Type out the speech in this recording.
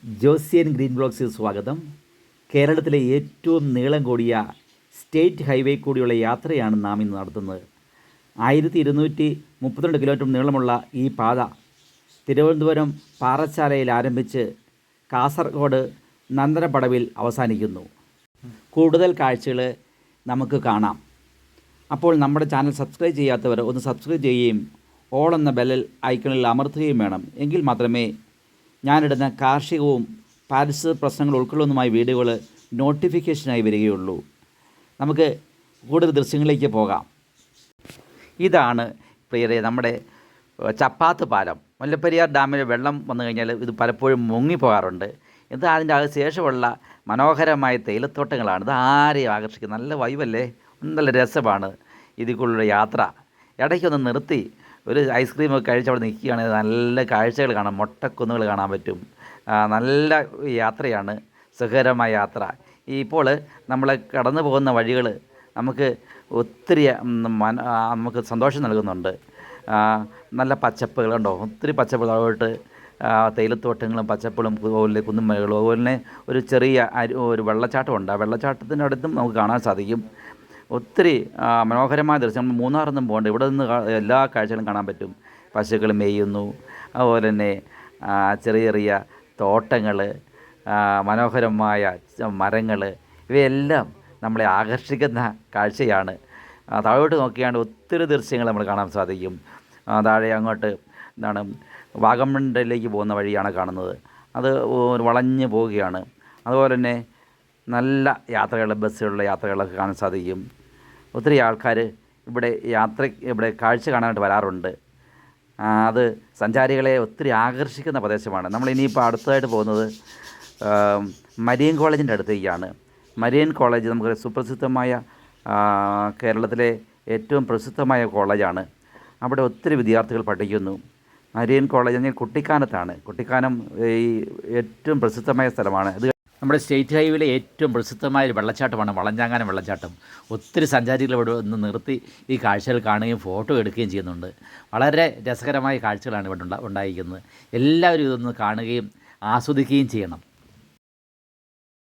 ജോസിയൻ green ബ്ലോഗ്സിൽ സ്വാഗതം. കേരളത്തിലെ ഏറ്റവും നീളം കൂടിയ സ്റ്റേറ്റ് ഹൈവേ കൂടിയുള്ള യാത്രയാണ് നാം ഇന്ന് നടത്തുന്നത്. 1232 കിലോമീറ്റർ നീളമുള്ള ഈ പാത തിരുവനന്തപുരം പാറശാലയിൽ ആരംഭിച്ച് കാസർഗോഡ് നന്ദനപ്പടവിൽ അവസാനിക്കുന്നു. കൂടുതൽ കാഴ്ചകൾ നമുക്ക് കാണാം. അപ്പോൾ നമ്മുടെ ചാനൽ സബ്സ്ക്രൈബ് ചെയ്യാത്തവർ ഒന്ന് സബ്സ്ക്രൈബ് ചെയ്യുകയും ഓൾ എന്ന ബെൽ ഐക്കണിൽ അമർത്തുകയും വേണം. എങ്കിൽ മാത്രമേ ഞാനിടുന്ന കാർഷികവും പാരിസ്ഥിതിക പ്രശ്നങ്ങൾ ഉൾക്കൊള്ളുന്നതുമായ വീഡിയോകൾ നോട്ടിഫിക്കേഷനായി വരികയുള്ളൂ. നമുക്ക് കൂടുതൽ ദൃശ്യങ്ങളിലേക്ക് പോകാം. ഇതാണ് പ്രിയരെ നമ്മുടെ ചപ്പാത്ത് പാലം. മുല്ലപ്പെരിയാർ ഡാമിൽ വെള്ളം വന്നു കഴിഞ്ഞാൽ ഇത് പലപ്പോഴും മുങ്ങിപ്പോകാറുണ്ട്. ഇത് അതിൻ്റെ ശേഷമുള്ള മനോഹരമായ തേയിലത്തോട്ടങ്ങളാണ്. ഇത് ആരെയും ആകർഷിക്കും. നല്ല വൈബല്ലേ, നല്ല രസമാണ് ഇതിക്കുള്ള യാത്ര. ഇടയ്ക്കൊന്ന് നിർത്തി ഒരു ഐസ്ക്രീമൊക്കെ കഴിച്ച് അവിടെ നിൽക്കുകയാണെങ്കിൽ നല്ല കാഴ്ചകൾ കാണാം, മൊട്ടക്കുന്നുകൾ കാണാൻ പറ്റും. നല്ല യാത്രയാണ്, സുഖകരമായ യാത്ര. ഇപ്പോൾ നമ്മൾ കടന്നു പോകുന്ന വഴികൾ നമുക്ക് ഒത്തിരി നമുക്ക് സന്തോഷം നൽകുന്നുണ്ട്. നല്ല പച്ചപ്പുകൾ കണ്ടോ, ഒത്തിരി പച്ചപ്പുകൾ. അതുകൊണ്ട് തേയിലത്തോട്ടങ്ങളും പച്ചപ്പുകളും അതുപോലെ കുന്നുമലകളും അതുപോലെ തന്നെ ഒരു ചെറിയ ഒരു വെള്ളച്ചാട്ടമുണ്ട്. ആ വെള്ളച്ചാട്ടത്തിൻ്റെ അടുത്തും നമുക്ക് കാണാൻ സാധിക്കും. ഒത്തിരി മനോഹരമായ ദൃശ്യം. മൂന്നാറൊന്നും പോകണ്ട, ഇവിടെ നിന്ന് എല്ലാ കാഴ്ചകളും കാണാൻ പറ്റും. പശുക്കൾ മേയുന്നു, അതുപോലെ തന്നെ ചെറിയ ചെറിയ തോട്ടങ്ങൾ, മനോഹരമായ മരങ്ങൾ, ഇവയെല്ലാം നമ്മളെ ആകർഷിക്കുന്ന കാഴ്ചയാണ്. താഴോട്ട് നോക്കിയാണ്ട് ഒത്തിരി ദൃശ്യങ്ങൾ നമ്മൾ കാണാൻ സാധിക്കും. താഴെ അങ്ങോട്ട് എന്താണ് വാഗമണ്ണിലേക്ക് പോകുന്ന വഴിയാണ് കാണുന്നത്. അത് വളഞ്ഞ് പോവുകയാണ്. അതുപോലെ തന്നെ നല്ല യാത്രകൾ, ബസ്സിലുള്ള യാത്രകളൊക്കെ കാണാൻ സാധിക്കും. ഒത്തിരി ആൾക്കാർ ഇവിടെ കാഴ്ച കാണാനായിട്ട് വരാറുണ്ട്. അത് സഞ്ചാരികളെ ഒത്തിരി ആകർഷിക്കുന്ന പ്രദേശമാണ്. നമ്മൾ ഇനിയിപ്പോൾ അടുത്തതായിട്ട് പോകുന്നത് മരിയൻ കോളേജിൻ്റെ അടുത്തേക്കാണ്. മരിയൻ കോളേജ് നമുക്ക് സുപ്രസിദ്ധമായ കേരളത്തിലെ ഏറ്റവും പ്രസിദ്ധമായ കോളേജാണ്. അവിടെ ഒത്തിരി വിദ്യാർത്ഥികൾ പഠിക്കുന്നു. മരിയൻ കോളേജ് എന്ന് കുട്ടിക്കാനത്താണ്. കുട്ടിക്കാനം ഈ ഏറ്റവും പ്രസിദ്ധമായ സ്ഥലമാണ്. ഇത് നമ്മുടെ സ്റ്റേറ്റ് ഹൈവേയിലെ ഏറ്റവും പ്രസിദ്ധമായ ഒരു വെള്ളച്ചാട്ടമാണ് വളഞ്ഞാങ്ങാനം വെള്ളച്ചാട്ടം. ഒത്തിരി സഞ്ചാരികൾ ഇവിടെ ഒന്ന് നിർത്തി ഈ കാഴ്ചകൾ കാണുകയും ഫോട്ടോ എടുക്കുകയും ചെയ്യുന്നുണ്ട്. വളരെ രസകരമായ കാഴ്ചകളാണ് ഇവിടെ ഉണ്ടായിരിക്കുന്നത്. എല്ലാവരും ഇതൊന്ന് കാണുകയും ആസ്വദിക്കുകയും ചെയ്യണം.